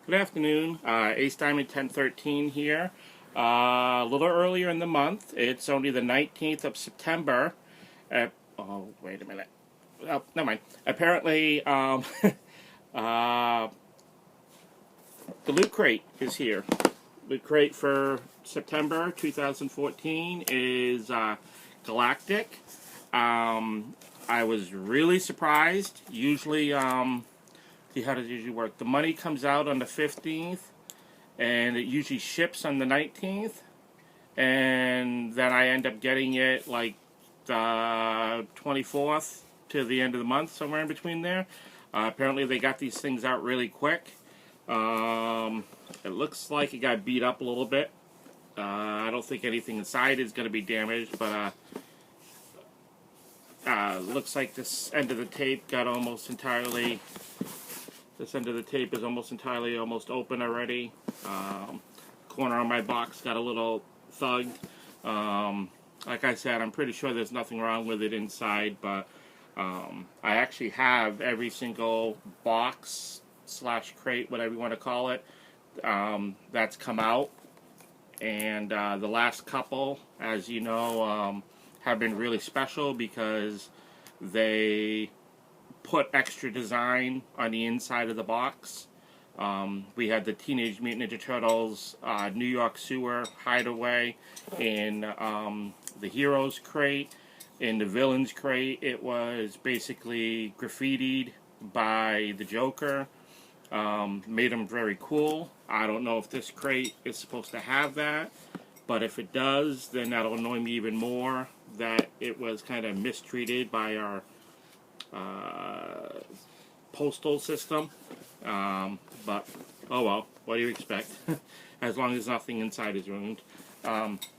Good afternoon, Ace Diamond 1013 here. A little earlier in the month. It's only the 19th of September. Oh, wait a minute. Oh, never mind. Apparently, the Loot Crate is here. Loot Crate for September 2014 is Galactic. I was really surprised. Usually, see, how does it usually work? The money comes out on the 15th, and it usually ships on the 19th, and then I end up getting it like the 24th to the end of the month, somewhere in between there. Apparently they got these things out really quick. It looks like it got beat up a little bit. I don't think anything inside is going to be damaged, but looks like this end of the tape got almost entirely... This end of the tape is almost open already. Corner on my box got a little thugged. Like I said, I'm pretty sure there's nothing wrong with it inside, but I actually have every single box / crate, whatever you want to call it, that's come out. And the last couple, as you know, have been really special because they put extra design on the inside of the box. We had the Teenage Mutant Ninja Turtles New York Sewer Hideaway in the Heroes crate. In the Villains crate, it was basically graffitied by the Joker. Made them very cool. I don't know if this crate is supposed to have that, but if it does, then that'll annoy me even more that it was kind of mistreated by our postal system, but oh well, what do you expect? As long as nothing inside is ruined.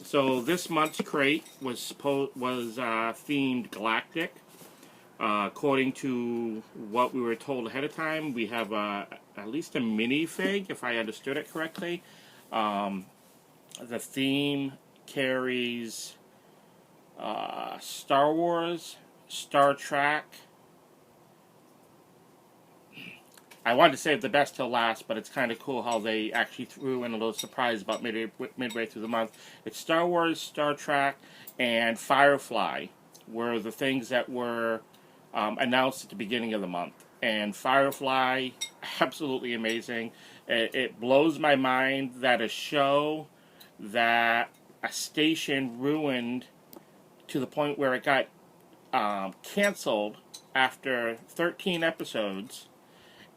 So this month's crate was themed Galactic. According to what we were told ahead of time, we have at least a minifig, if I understood it correctly. The theme carries Star Wars, Star Trek. I wanted to save the best till last, but it's kind of cool how they actually threw in a little surprise about midway through the month. It's Star Wars, Star Trek, and Firefly were the things that were announced at the beginning of the month. And Firefly, absolutely amazing. It blows my mind that a show that a station ruined to the point where it got canceled after 13 episodes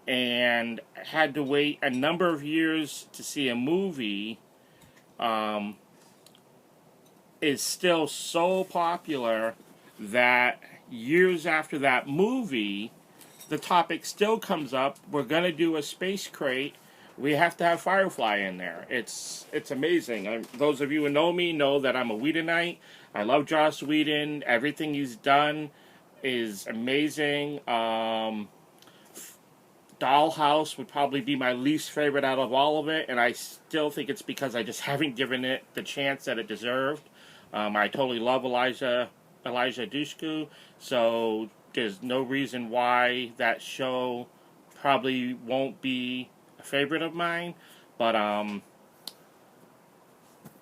and had to wait a number of years to see a movie, is still so popular that years after that movie, the topic still comes up. We're going to do a space crate. We have to have Firefly in there. It's amazing. Those of you who know me know that I'm a Whedonite. I love Joss Whedon. Everything he's done is amazing. Dollhouse would probably be my least favorite out of all of it, and I still think it's because I just haven't given it the chance that it deserved. I totally love Elijah Dushku, so there's no reason why that show probably won't be a favorite of mine. But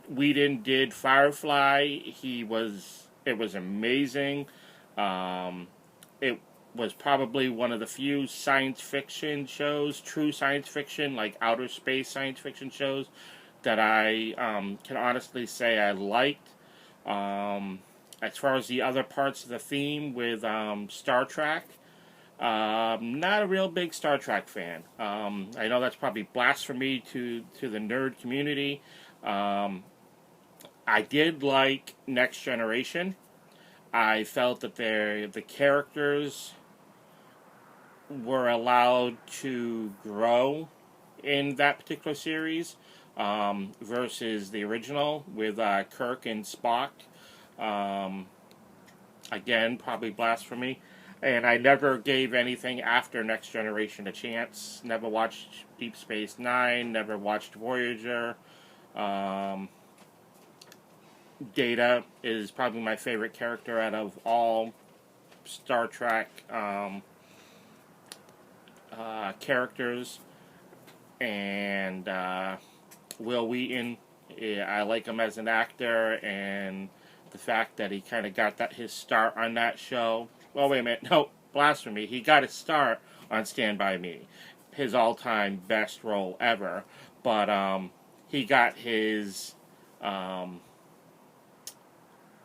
Whedon did Firefly. It was amazing. It was probably one of the few science fiction shows, true science fiction, like outer space science fiction shows, that I can honestly say I liked. As far as the other parts of the theme with Star Trek, not a real big Star Trek fan. I know that's probably blasphemy to the nerd community. I did like Next Generation. I felt that the characters were allowed to grow in that particular series versus the original with Kirk and Spock. Again, probably blasphemy. And I never gave anything after Next Generation a chance. Never watched Deep Space Nine, never watched Voyager. Data is probably my favorite character out of all Star Trek characters. and Will Wheaton. Yeah, I like him as an actor, and the fact that he kind of got his start on that show. Well, wait a minute. No, blasphemy. He got his start on Stand By Me, his all-time best role ever. But he got his nerd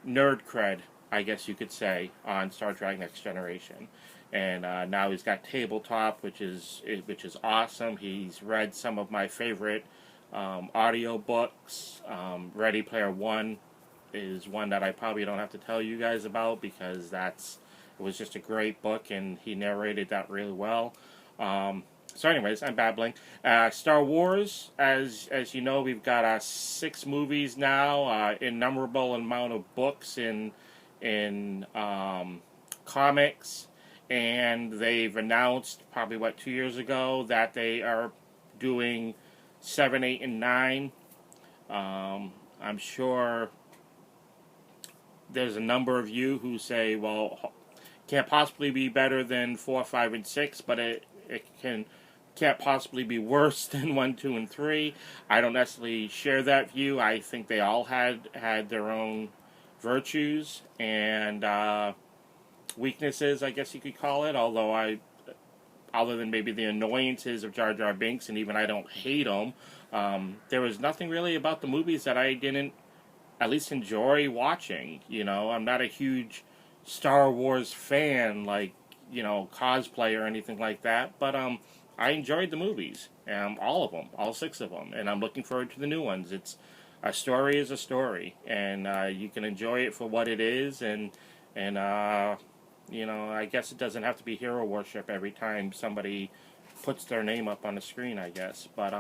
cred, I guess you could say, on Star Trek Next Generation. And now he's got Tabletop, which is awesome. He's read some of my favorite audio books. Ready Player One is one that I probably don't have to tell you guys about, because it was just a great book, and he narrated that really well. So anyways, I'm babbling. Star Wars, as you know, we've got 6 movies now, innumerable amount of books in comics, and they've announced probably 2 years ago that they are doing 7, 8, and 9. I'm sure there's a number of you who say, well, can't possibly be better than 4, 5, and 6, but it can't possibly be worse than 1, 2, and 3. I don't necessarily share that view. I think they all had their own virtues and weaknesses, I guess you could call it, although other than maybe the annoyances of Jar Jar Binks, and even I don't hate them, there was nothing really about the movies that I didn't at least enjoy watching. I'm not a huge Star Wars fan, like, cosplay or anything like that, but I enjoyed the movies, all of them, all 6 of them, and I'm looking forward to the new ones. A story is a story, and you can enjoy it for what it is, and I guess it doesn't have to be hero worship every time somebody puts their name up on the screen, I guess. But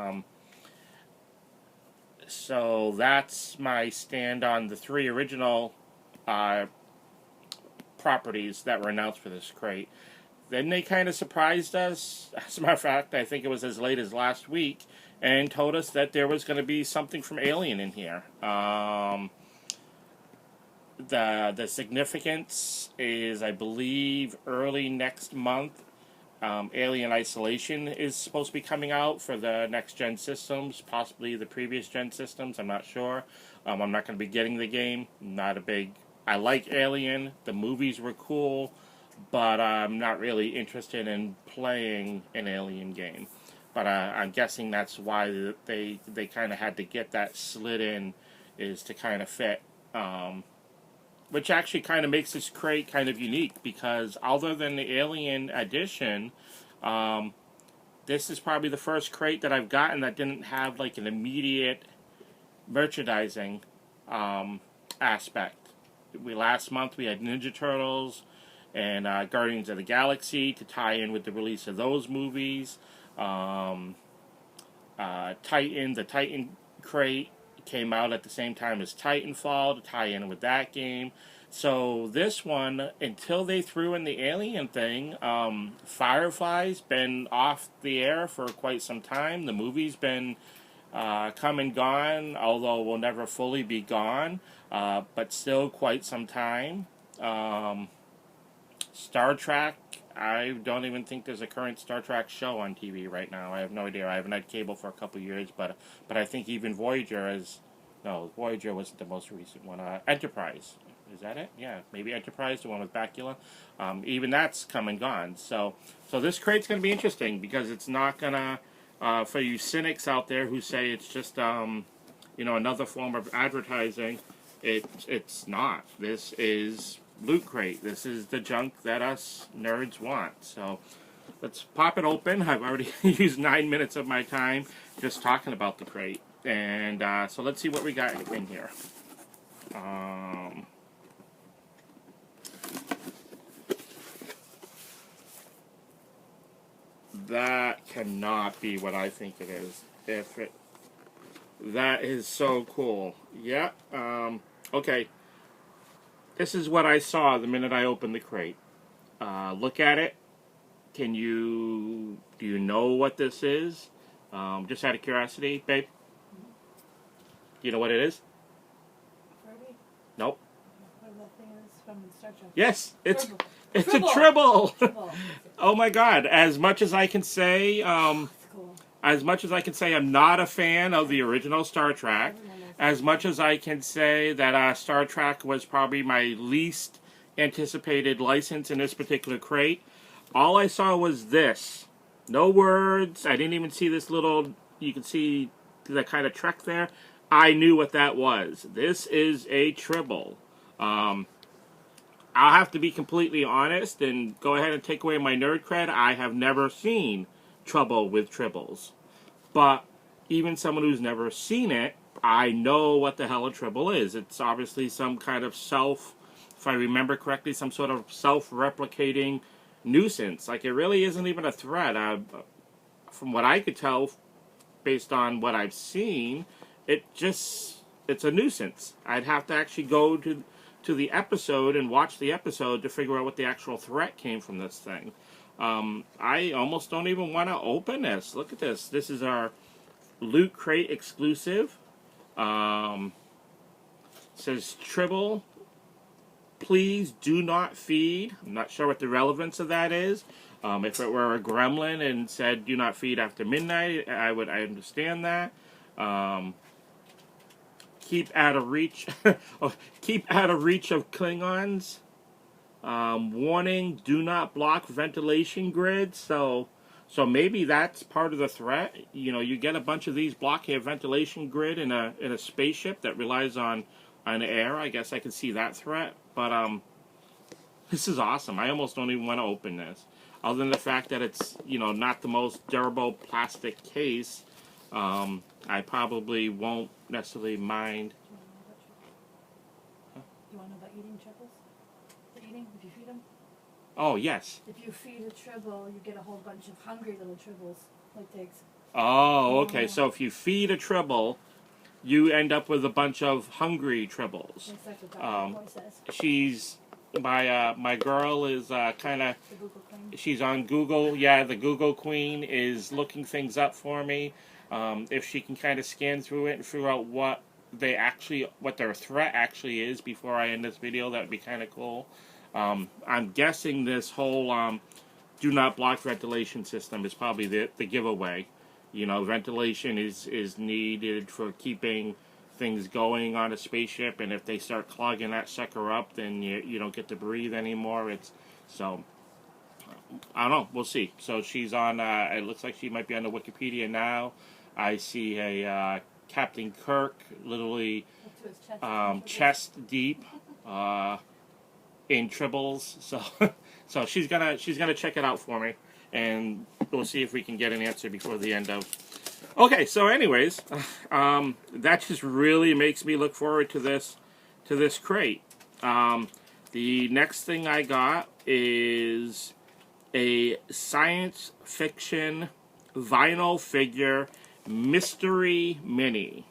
so that's my stand on the 3 original properties that were announced for this crate. Then they kind of surprised us. As a matter of fact, I think it was as late as last week, and told us that there was going to be something from Alien in here. The significance is, I believe, early next month. Alien Isolation is supposed to be coming out for the next-gen systems, possibly the previous-gen systems. I'm not sure. I'm not going to be getting the game. I like Alien. The movies were cool, but I'm not really interested in playing an Alien game. But I'm guessing that's why they kind of had to get that slid in, is to kind of fit. Which actually kind of makes this crate kind of unique, because other than the Alien edition, this is probably the first crate that I've gotten that didn't have like an immediate merchandising aspect. Last month we had Ninja Turtles and Guardians of the Galaxy to tie in with the release of those movies. The Titan crate came out at the same time as Titanfall to tie in with that game. So this one, until they threw in the Alien thing, Firefly's been off the air for quite some time. The movie's been come and gone, although will never fully be gone, but still quite some time. Star Trek, I don't even think there's a current Star Trek show on TV right now. I have no idea. I haven't had cable for a couple years, but I think even Voyager wasn't the most recent one. Enterprise, is that it? Yeah, maybe Enterprise, the one with Bakula. Even that's come and gone. So this crate's going to be interesting, because it's not gonna, for you cynics out there who say it's just another form of advertising. It's not. This is LootCrate. This is the junk that us nerds want. So let's pop it open. I've already used 9 minutes of my time just talking about the crate. And so let's see what we got in here. That cannot be what I think it is. That is so cool. Yeah. Okay. This is what I saw the minute I opened the crate. Look at it. Do you know what this is? Just out of curiosity, babe. Do you know what it is? Freddy? Nope. What that thing is from Star Trek? Yes, it's Tribble. a tribble. Tribble. Oh my God! As much as I can say, It's cool. as much as I can say I'm not a fan of the original Star Trek, as much as I can say that Star Trek was probably my least anticipated license in this particular crate, all I saw was this. No words. I didn't even see this little, you can see the kind of Trek there. I knew what that was. This is a Tribble. I'll have to be completely honest and go ahead and take away my nerd cred. I have never seen trouble with Tribbles. But even someone who's never seen it, I know what the hell a Tribble is. It's obviously some kind of if I remember correctly, some sort of self-replicating nuisance. Like, it really isn't even a threat. From what I could tell, based on what I've seen, it's a nuisance. I'd have to actually go to the episode and watch the episode to figure out what the actual threat came from this thing. I almost don't even want to open this. Look at this. This is our LootCrate exclusive. Says Tribble, please do not feed. I'm not sure what the relevance of that is. If it were a gremlin and said do not feed after midnight, I understand that. Keep out of reach. Keep out of reach of Klingons. Warning: do not block ventilation grids. So maybe that's part of the threat. You know, you get a bunch of these blocking a ventilation grid in a spaceship that relies on air. I guess I could see that threat. But this is awesome. I almost don't even want to open this, other than the fact that it's, you know, not the most durable plastic case. I probably won't necessarily mind. Do you want to know about eating Tribbles? The eating, if you feed them? Oh, yes. If you feed a Tribble, you get a whole bunch of hungry little Tribbles, like pigs. Oh, okay. So if you feed a Tribble, you end up with a bunch of hungry Tribbles. That's like what Dr. Boy says. She's my girl is kind of, The Google Queen. she's on Google. Yeah, the Google Queen is looking things up for me. If she can kind of scan through it and figure out what their threat actually is before I end this video, that would be kind of cool. I'm guessing this whole do not block ventilation system is probably the giveaway. You know, ventilation is needed for keeping things going on a spaceship, and if they start clogging that sucker up, then you don't get to breathe anymore. I don't know. We'll see. So she's on, it looks like she might be on the Wikipedia now. I see a Captain Kirk literally chest deep in Tribbles. So she's gonna check it out for me, and we'll see if we can get an answer before the end of. Okay, so anyways, that just really makes me look forward to this crate. The next thing I got is a science fiction vinyl figure mystery mini.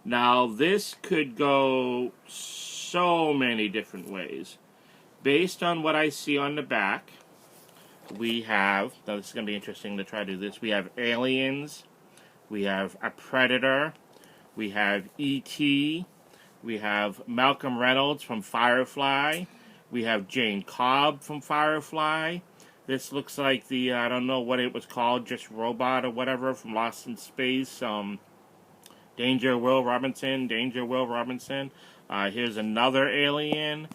Now this could go so many different ways. Based on what I see on the back, we have, now this is going to be interesting to try to do this, we have aliens, we have a Predator, we have E.T., we have Malcolm Reynolds from Firefly, we have Jane Cobb from Firefly. This looks like the, I don't know what it was called, just Robot or whatever from Lost in Space. Danger Will Robinson. Here's another alien.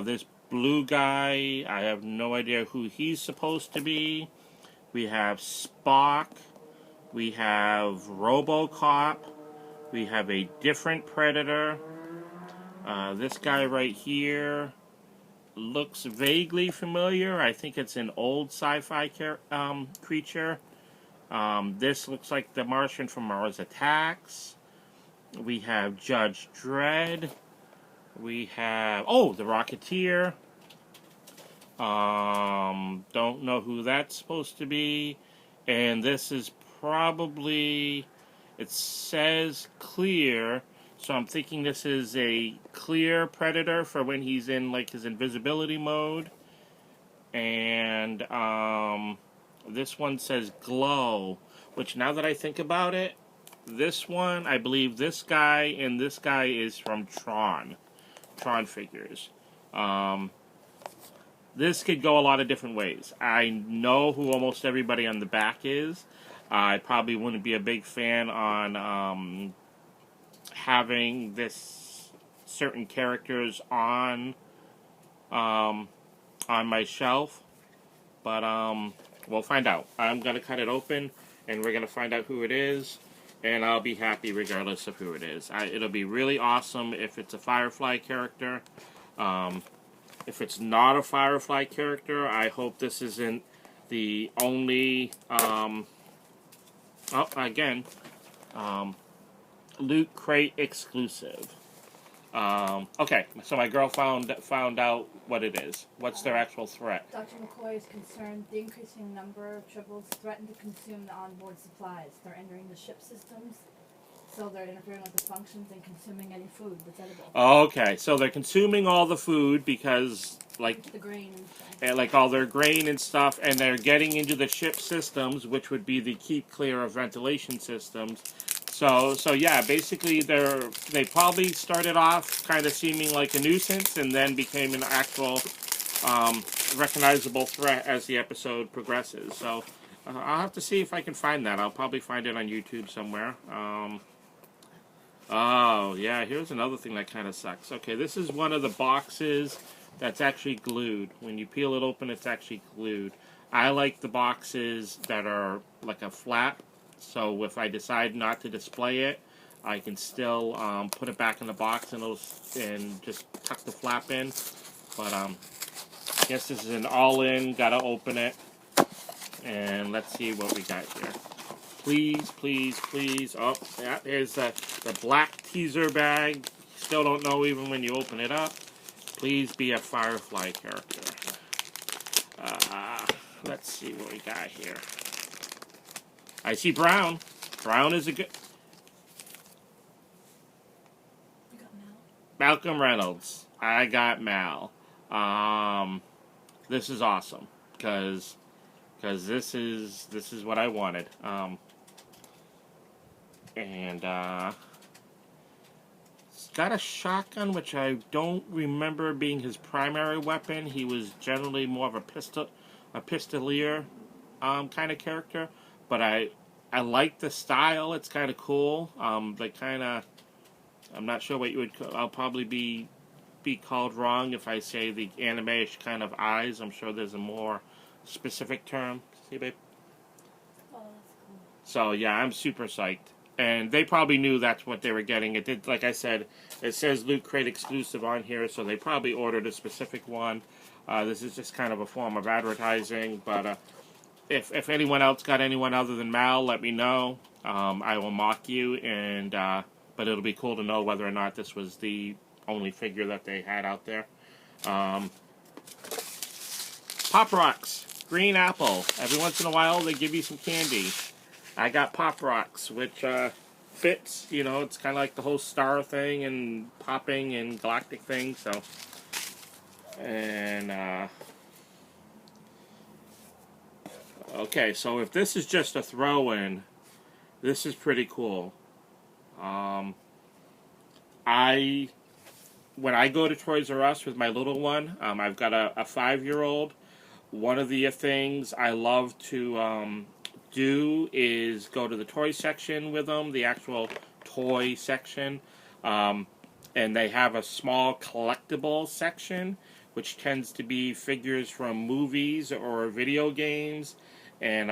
This blue guy, I have no idea who he's supposed to be. We have Spock. We have RoboCop. We have a different Predator. This guy right here looks vaguely familiar. I think it's an old sci-fi creature. This looks like the Martian from Mars Attacks. We have Judge Dredd. We have, the Rocketeer. Don't know who that's supposed to be. And this is probably, it says clear, so I'm thinking this is a clear Predator for when he's in like his invisibility mode. And this one says glow, which now that I think about it, this one, I believe this guy and this guy is from Tron figures. This could go a lot of different ways. I know who almost everybody on the back is. I probably wouldn't be a big fan on having this certain characters on my shelf, but we'll find out. I'm gonna cut it open, and we're gonna find out who it is, and I'll be happy regardless of who it is. It'll be really awesome if it's a Firefly character. If it's not a Firefly character, I hope this isn't the only LootCrate exclusive. Okay, so my girl found out what it is. What's their actual threat? Dr. McCoy is concerned the increasing number of tribbles threaten to consume the onboard supplies. They're entering the ship systems, so they're interfering with the functions and consuming any food that's edible. Okay, so they're consuming all the food because, like, the grain and stuff. Like all their grain and stuff, and they're getting into the ship systems, which would be the keep clear of ventilation systems. So yeah, basically they probably started off kind of seeming like a nuisance, and then became an actual recognizable threat as the episode progresses. So I'll have to see if I can find that. I'll probably find it on YouTube somewhere. Oh yeah, here's another thing that kind of sucks. Okay, this is one of the boxes that's actually glued. When you peel it open, it's actually glued. I like the boxes that are like a flat, so if I decide not to display it, I can still put it back in the box and just tuck the flap in. But I guess this is an all-in. Gotta open it, and let's see what we got here. Please, please, please. Oh, yeah, there's the black teaser bag. Still don't know even when you open it up. Please be a Firefly character. Let's see what we got here. I see Brown. Brown is a good... You got Mal? Malcolm Reynolds. I got Mal. This is awesome. Because this is what I wanted. He's got a shotgun, which I don't remember being his primary weapon. He was generally more of a pistolier kind of character. But I like the style. It's kind of cool. I'm not sure what you would. I'll probably be called wrong if I say the anime-ish kind of eyes. I'm sure there's a more specific term. See, babe? Oh, that's cool. So yeah, I'm super psyched. And they probably knew that's what they were getting. It did, like I said, it says LootCrate exclusive on here, so they probably ordered a specific one. This is just kind of a form of advertising, but if anyone else got anyone other than Mal, let me know. I will mock you, but it'll be cool to know whether or not this was the only figure that they had out there. Pop Rocks, green apple. Every once in a while, they give you some candy. I got Pop Rocks, which fits. You know, it's kind of like the whole star thing and popping and galactic thing. So, and okay, so if this is just a throw-in, this is pretty cool. When I go to Toys R Us with my little one, I've got a 5-year-old. One of the things I love to do is go to the toy section with them, the actual toy section, and they have a small collectible section, which tends to be figures from movies or video games, and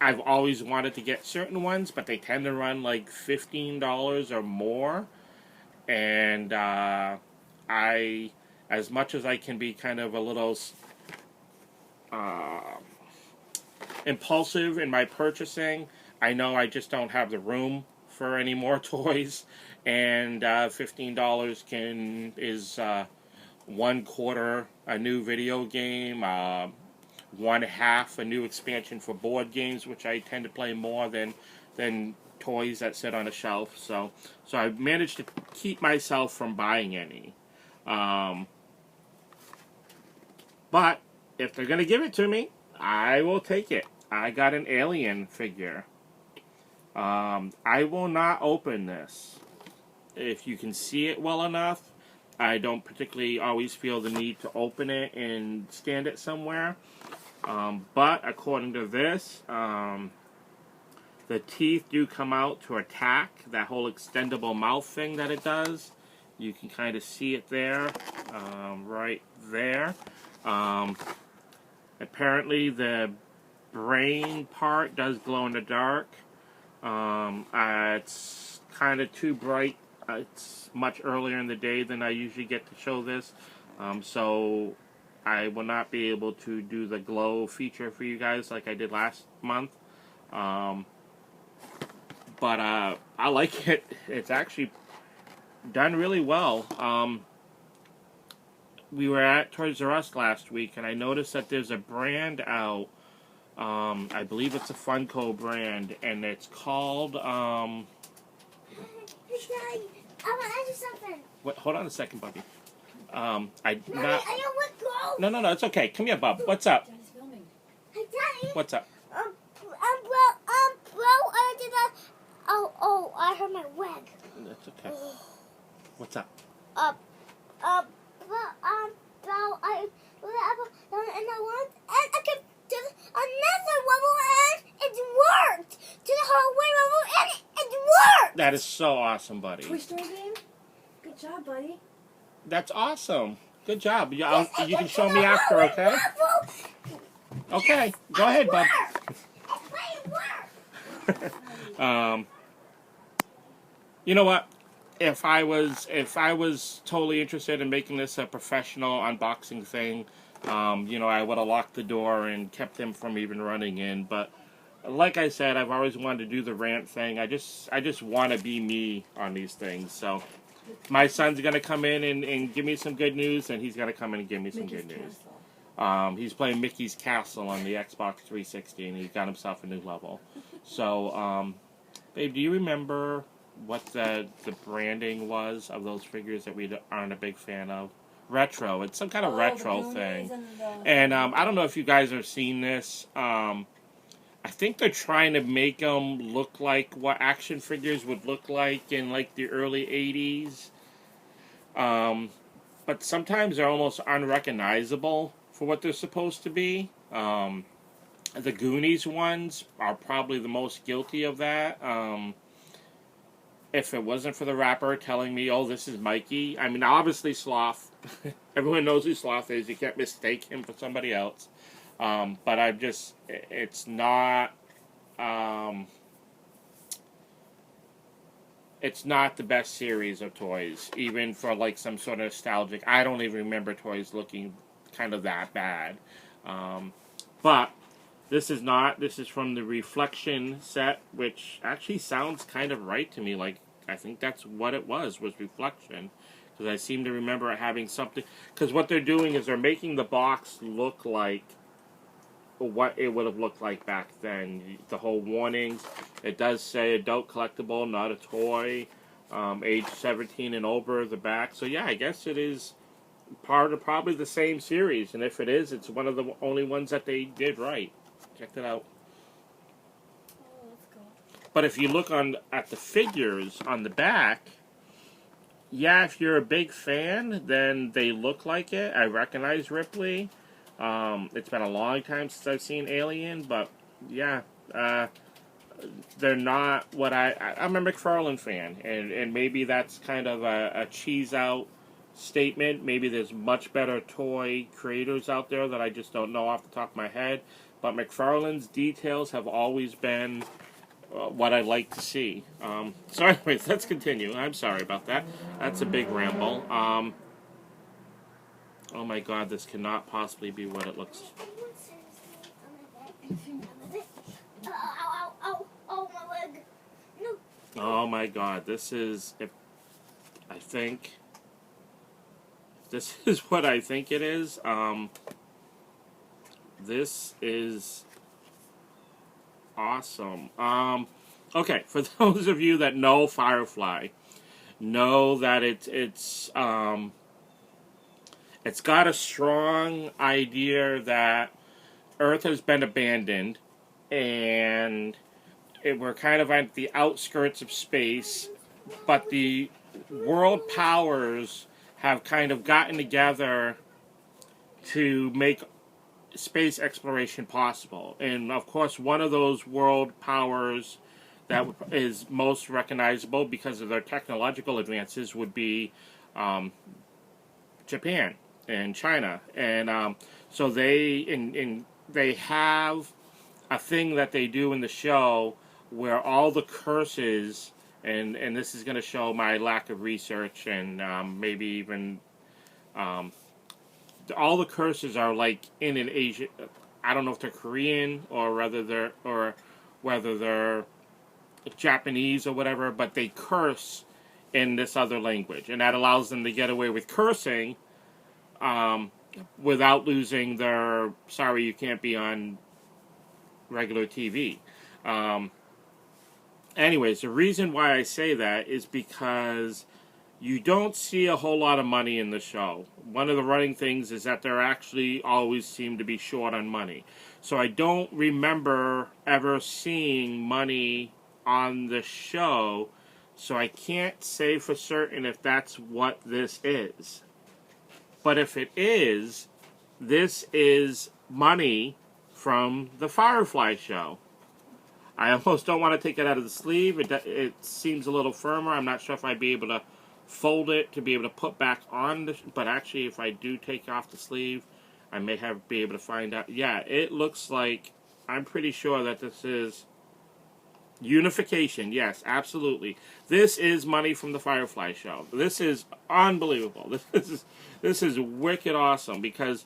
I've always wanted to get certain ones, but they tend to run like $15 or more, and as much as I can be kind of a little impulsive in my purchasing, I know I just don't have the room for any more toys, and $15 is 1/4 a new video game, 1/2 a new expansion for board games, which I tend to play more than toys that sit on a shelf. So I managed to keep myself from buying any. But if they're going to give it to me, I will take it. I got an Alien figure. I will not open this. If you can see it well enough, I don't particularly always feel the need to open it and stand it somewhere. But according to this, the teeth do come out to attack, that whole extendable mouth thing that it does. You can kind of see it there, right there. Apparently the brain part does glow in the dark. It's kind of too bright. It's much earlier in the day than I usually get to show this. So I will not be able to do the glow feature for you guys like I did last month. But I like it. It's actually done really well. We were at Toys R Us last week, and I noticed that there's a brand out. I believe it's a Funko brand, and it's called. Hey, Daddy, I want to ask you something. What? Hold on a second, Bubby. Mommy, I don't want to go. No, it's okay. Come here, Bub. What's up? Daddy's filming. Hey, Daddy. What's up? Bro, I did that. Oh, I hurt my leg. That's okay. What's up? Bro, I want, and I can do another level, and it worked. To the hallway level, and it worked. That is so awesome, buddy. Toy Story game? Good job, buddy. That's awesome. Good job. You can show me after, okay? Okay. Go ahead, Bub. You know what? If I was totally interested in making this a professional unboxing thing, I would have locked the door and kept him from even running in. But like I said, I've always wanted to do the rant thing. I just want to be me on these things. So my son's gonna come in and give me some good news, and he's gonna come in and give me some good news. He's playing Mickey's Castle on the Xbox 360, and he's got himself a new level. So, babe, do you remember what the branding was of those figures that we aren't a big fan of? Retro. It's some kind of retro thing. And I don't know if you guys have seen this. I think they're trying to make them look like what action figures would look like in like the early 80s. But sometimes they're almost unrecognizable for what they're supposed to be. The Goonies ones are probably the most guilty of that. If it wasn't for the rapper telling me, oh, this is Mikey. I mean, obviously Sloth. Everyone knows who Sloth is. You can't mistake him for somebody else. But it's not the best series of toys, even for like some sort of nostalgic. I don't even remember toys looking kind of that bad. But this is not. This is from the Reflection set, which actually sounds kind of right to me. Like, I think that's what it was Reflection. Because I seem to remember it having something. Because what they're doing is they're making the box look like what it would have looked like back then. The whole warnings. It does say adult collectible, not a toy. Age 17 and over, the back. So yeah, I guess it is part of probably the same series. And if it is, it's one of the only ones that they did right. Check that out. Oh, let's go. But if you look at the figures on the back, yeah, if you're a big fan, then they look like it. I recognize Ripley. It's been a long time since I've seen Alien, but yeah, they're not what I'm a McFarlane fan, and maybe that's kind of a cheese out statement. Maybe there's much better toy creators out there that I just don't know off the top of my head. But McFarlane's details have always been what I like to see. So anyways, let's continue. I'm sorry about that. That's a big ramble. Oh my god, this cannot possibly be what it looks. Oh, my leg. No. Oh my god, this is, I think, this is what I think it is. This is awesome. Okay, for those of you that know Firefly, know that it's got a strong idea that Earth has been abandoned, and we're kind of at the outskirts of space, but the world powers have kind of gotten together to make space exploration possible. And of course, one of those world powers that is most recognizable because of their technological advances would be Japan and China. And so they have a thing that they do in the show where all the curses, and this is going to show my lack of research and maybe even all the curses are like in an Asian. I don't know if they're Korean or whether they're Japanese or whatever, but they curse in this other language, and that allows them to get away with cursing without losing their sorry you can't be on regular TV. Anyways, the reason why I say that is because you don't see a whole lot of money in the show. One of the running things is that they're actually always seem to be short on money. So I don't remember ever seeing money on the show, so I can't say for certain if that's what this is. But if it is, this is money from the Firefly show. I almost don't want to take it out of the sleeve. It seems a little firmer. I'm not sure if I'd be able to fold it to be able to put back on but actually if I do take off the sleeve, I may be able to find out. Yeah, it looks like, I'm pretty sure that this is unification. Yes, absolutely. This is money from the Firefly show. This is unbelievable. This is wicked awesome because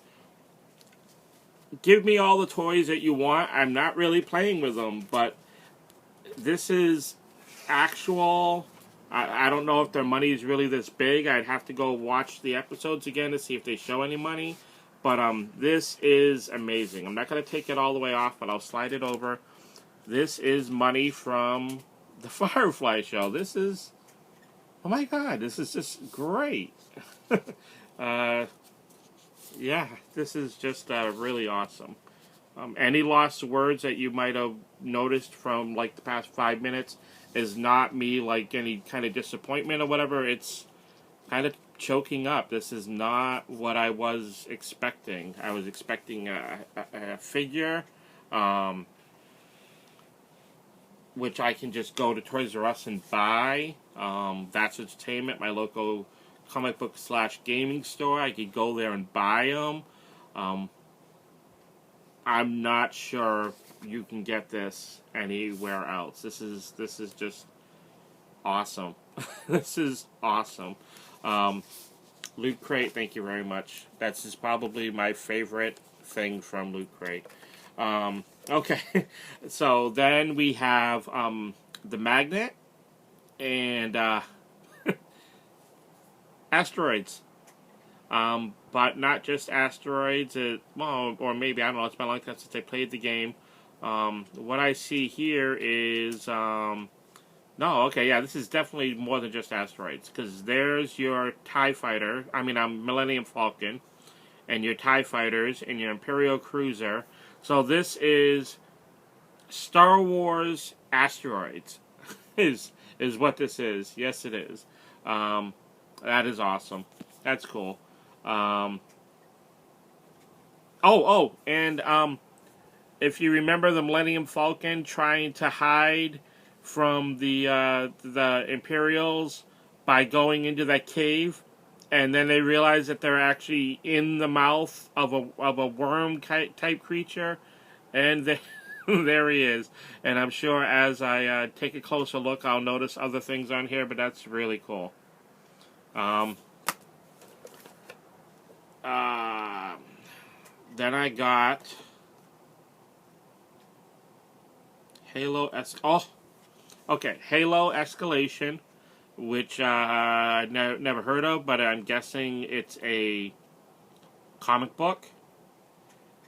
give me all the toys that you want. I'm not really playing with them, but this is actual. I don't know if their money is really this big. I'd have to go watch the episodes again to see if they show any money. But this is amazing. I'm not going to take it all the way off, but I'll slide it over. This is money from the Firefly show. This is, oh my God, this is just great. Yeah, this is just really awesome. Any lost words that you might have noticed from like the past 5 minutes is not me like any kind of disappointment or whatever. It's kind of choking up. This is not what I was expecting. I was expecting a figure, which I can just go to Toys R Us and buy. That's Entertainment, my local comic book / gaming store. I could go there and buy them. I'm not sure you can get this anywhere else. This is just awesome. This is awesome. LootCrate, thank you very much. That's just probably my favorite thing from LootCrate. Okay, so then we have the magnet and asteroids. But not just asteroids, well, or maybe, I don't know, it's been a long time since I played the game. What I see here is, no, okay, yeah, this is definitely more than just asteroids, because there's your TIE fighter, Millennium Falcon, and your TIE fighters, and your Imperial Cruiser. So this is Star Wars asteroids, is what this is. Yes, it is. That is awesome. That's cool. And if you remember the Millennium Falcon trying to hide from the Imperials by going into that cave, and then they realize that they're actually in the mouth of a worm type creature, and there he is. And I'm sure as I take a closer look, I'll notice other things on here, but that's really cool. Then I got Halo Escalation, which I never heard of, but I'm guessing it's a comic book.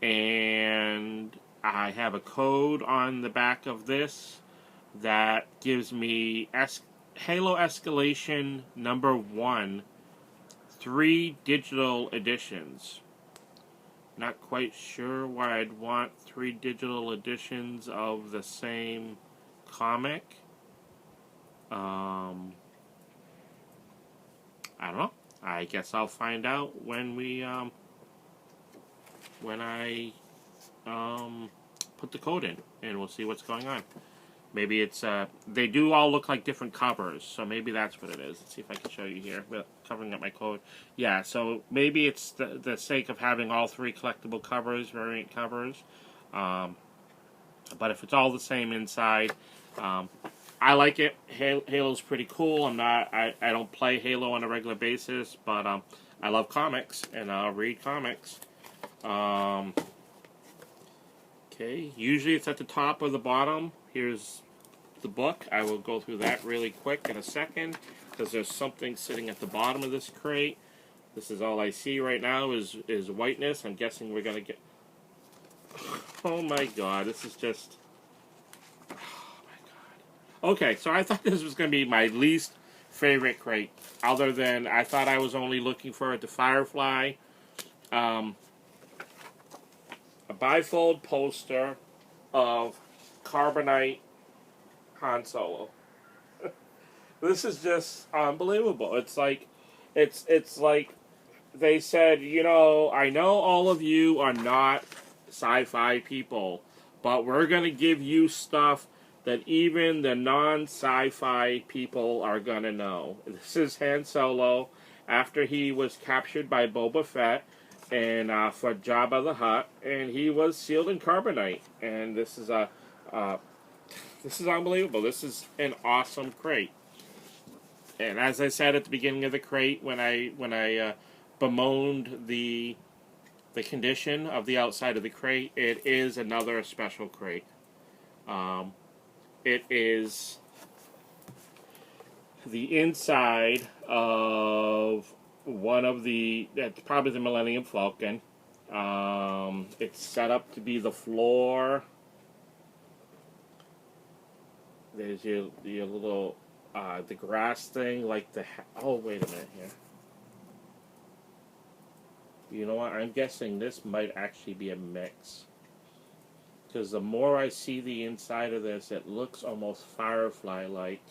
And I have a code on the back of this that gives me Halo Escalation #1, 3 digital editions. Not quite sure why I'd want 3 digital editions of the same comic. I don't know. I guess I'll find out when I put the code in, and we'll see what's going on. Maybe it's, they do all look like different covers, so maybe that's what it is. Let's see if I can show you here, covering up my code. Yeah, so maybe it's the sake of having all 3 collectible covers, variant covers. But if it's all the same inside, I like it. Halo's pretty cool. I don't play Halo on a regular basis, but I love comics, and I'll read comics. Okay, usually it's at the top or the bottom. Here's the book. I will go through that really quick in a second, because there's something sitting at the bottom of this crate. This is all I see right now is whiteness. I'm guessing we're going to get... Oh my god, this is just... Oh my god. Okay, so I thought this was going to be my least favorite crate, other than I thought I was only looking for the Firefly. A bifold poster of Carbonite Han Solo. This is just unbelievable. It's like they said, you know, I know all of you are not sci-fi people, but we're going to give you stuff that even the non-sci-fi people are going to know. This is Han Solo after he was captured by Boba Fett and for Jabba the Hutt, and he was sealed in carbonite. And this is this is unbelievable. This is an awesome crate. And as I said at the beginning of the crate, when I bemoaned the condition of the outside of the crate, it is another special crate. It is the inside of one of it's probably the Millennium Falcon. It's set up to be the floor. There's your little the grass thing, like oh, wait a minute here. You know what? I'm guessing this might actually be a mix, because the more I see the inside of this, it looks almost Firefly-like,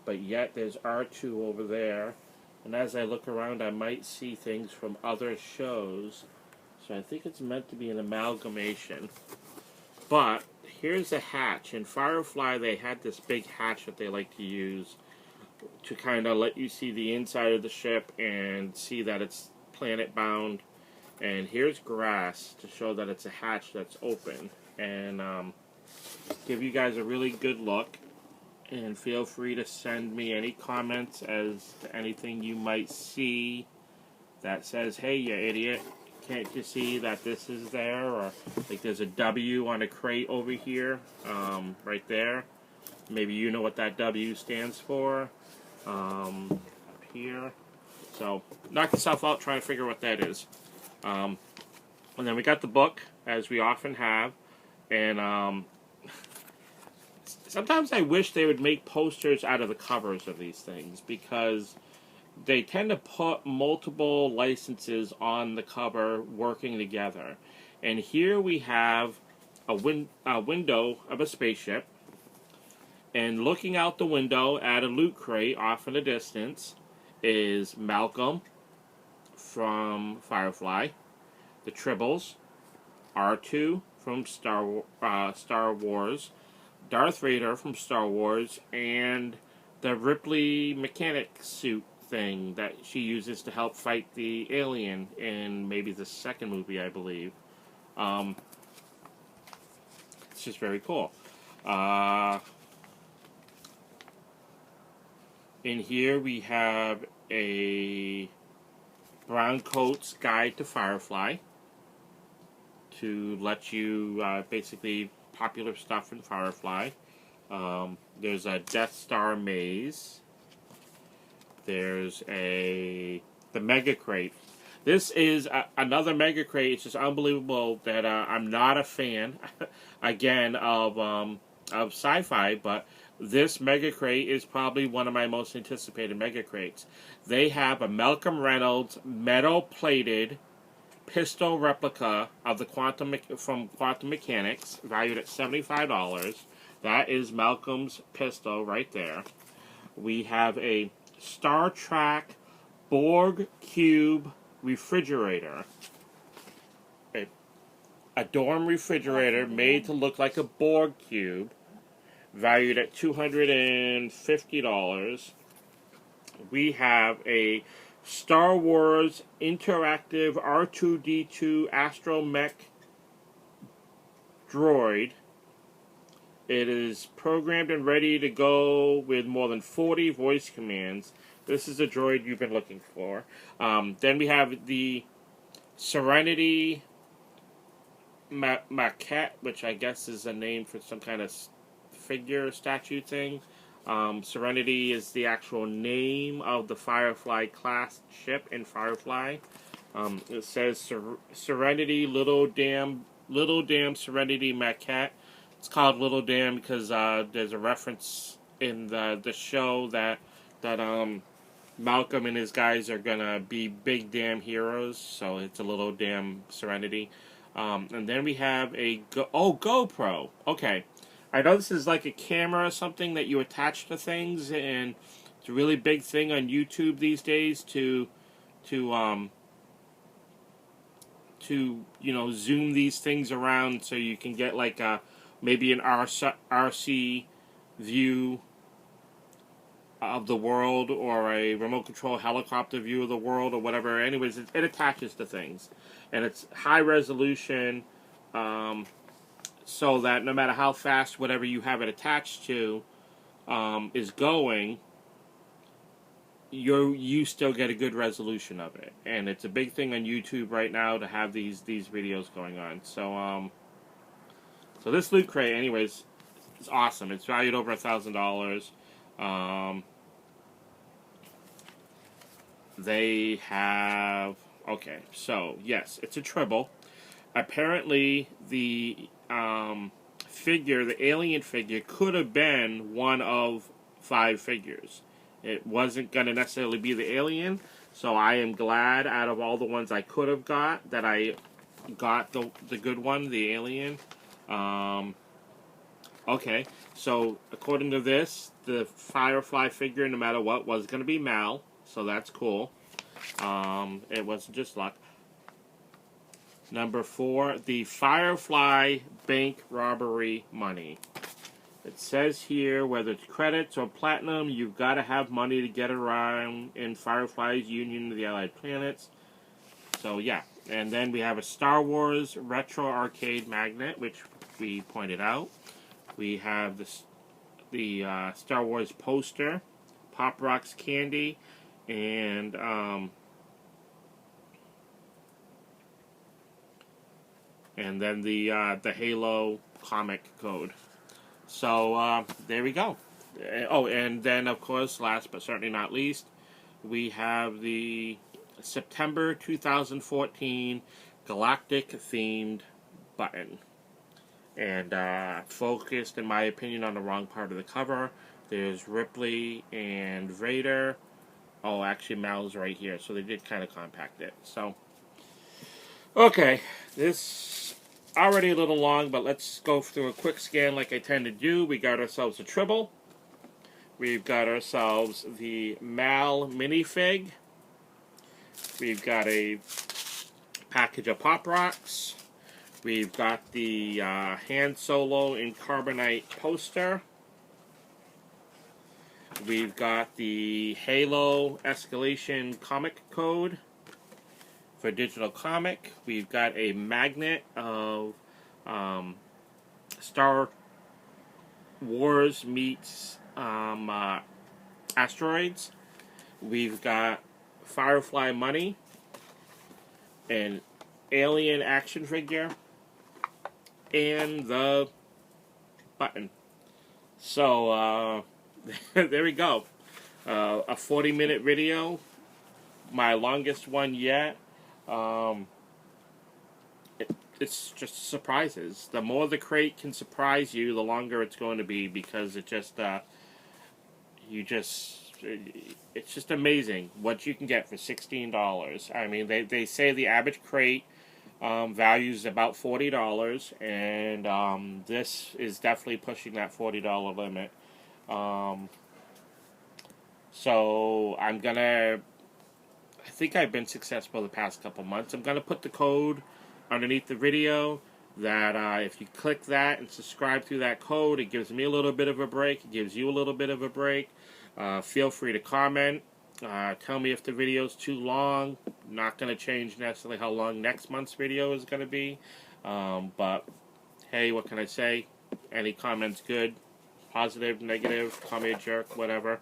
but yet there's R2 over there, and as I look around, I might see things from other shows, so I think it's meant to be an amalgamation. But here's a hatch. In Firefly, they had this big hatch that they like to use to kind of let you see the inside of the ship and see that it's planet-bound. And here's grass to show that it's a hatch that's open. And give you guys a really good look. And feel free to send me any comments as to anything you might see that says, hey, you idiot, can't you see that this is there? Or like there's a W on a crate over here, right there. Maybe you know what that W stands for. Up here. So knock yourself out trying to figure what that is. And then we got the book, as we often have. And sometimes I wish they would make posters out of the covers of these things, because they tend to put multiple licenses on the cover working together. And here we have a window of a spaceship. And looking out the window at a loot crate off in the distance is Malcolm from Firefly, the Tribbles, R2 from Star Wars, Darth Vader from Star Wars, and the Ripley mechanic suit thing that she uses to help fight the alien in maybe the second movie, I believe. It's just very cool. In here we have a Brown Coat's Guide to Firefly to let you basically popular stuff in Firefly. There's a Death Star maze. There's the Mega Crate. This is another Mega Crate. It's just unbelievable that I'm not a fan, again, of sci-fi, but this Mega Crate is probably one of my most anticipated Mega Crates. They have a Malcolm Reynolds metal-plated pistol replica of the from Quantum Mechanics, valued at $75. That is Malcolm's pistol right there. We have a Star Trek Borg Cube refrigerator. a dorm refrigerator made to look like a Borg cube, valued at $250. We have a Star Wars interactive R2-D2 astromech droid. It is programmed and ready to go with more than 40 voice commands. This is a droid you've been looking for. Then we have the Serenity maquette, which I guess is a name for some kind of figure statue thing. Serenity is the actual name of the Firefly class ship in Firefly. It says Serenity Little Dam Serenity maquette. It's called Little Dam because there's a reference in the show that Malcolm and his guys are gonna be big damn heroes, so it's a Little Dam Serenity. And then we have a GoPro. Okay, I know this is like a camera or something that you attach to things, and it's a really big thing on YouTube these days to zoom these things around so you can get like maybe an RC view of the world, or a remote control helicopter view of the world, or whatever. Anyways, it attaches to things, and it's high resolution, so that no matter how fast whatever you have it attached to is going, you still get a good resolution of it. And it's a big thing on YouTube right now to have these videos going on. So so this LootCrate, anyways, is awesome. It's valued over $1,000. They have... Okay, so, yes, it's a Tribble. Apparently, the figure, the alien figure, could have been one of 5 figures. It wasn't going to necessarily be the alien, so I am glad out of all the ones I could have got, that I got the good one, the alien. Okay, so according to this, the Firefly figure, no matter what, was going to be Mal. So that's cool. It wasn't just luck. Number 4, the Firefly bank robbery money. It says here, whether it's credits or platinum, you've got to have money to get around in Firefly's Union of the Allied Planets. So yeah, and then we have a Star Wars retro arcade magnet, which we pointed out. We have the Star Wars poster, Pop Rocks candy, and then the Halo comic code. So there we go. Oh, and then of course, last but certainly not least, we have the September 2014 Galactic themed button, and focused, in my opinion, on the wrong part of the cover. There's Ripley and Vader. Oh, actually, Mal's right here, so they did kind of compact it. So, okay, this already a little long, but let's go through a quick scan like I tend to do. We got ourselves a Tribble. We've got ourselves the Mal minifig. We've got a package of Pop Rocks. We've got the Han Solo in Carbonite poster. We've got the Halo Escalation comic code for digital comic. We've got a magnet of Star Wars meets asteroids. We've got Firefly money, an alien action figure, and the button. So there we go. A 40-minute video, my longest one yet. It's just surprises. The more the crate can surprise you, the longer it's going to be, because it just it's just amazing what you can get for $16. I mean, they say the average crate values about $40, and this is definitely pushing that $40 limit. So I think I've been successful the past couple months. I'm gonna put the code underneath the video. that if you click that and subscribe through that code, it gives me a little bit of a break. It gives you a little bit of a break. Feel free to comment. Tell me if the video's too long. Not going to change necessarily how long next month's video is going to be. But, hey, what can I say? Any comments good? Positive, negative, call me a jerk, whatever.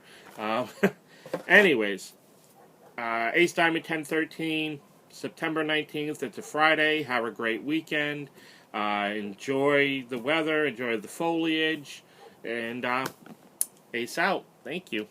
Anyways, Ace Diamond 1013, September 19th. It's a Friday. Have a great weekend. Enjoy the weather. Enjoy the foliage. And Ace out. Thank you.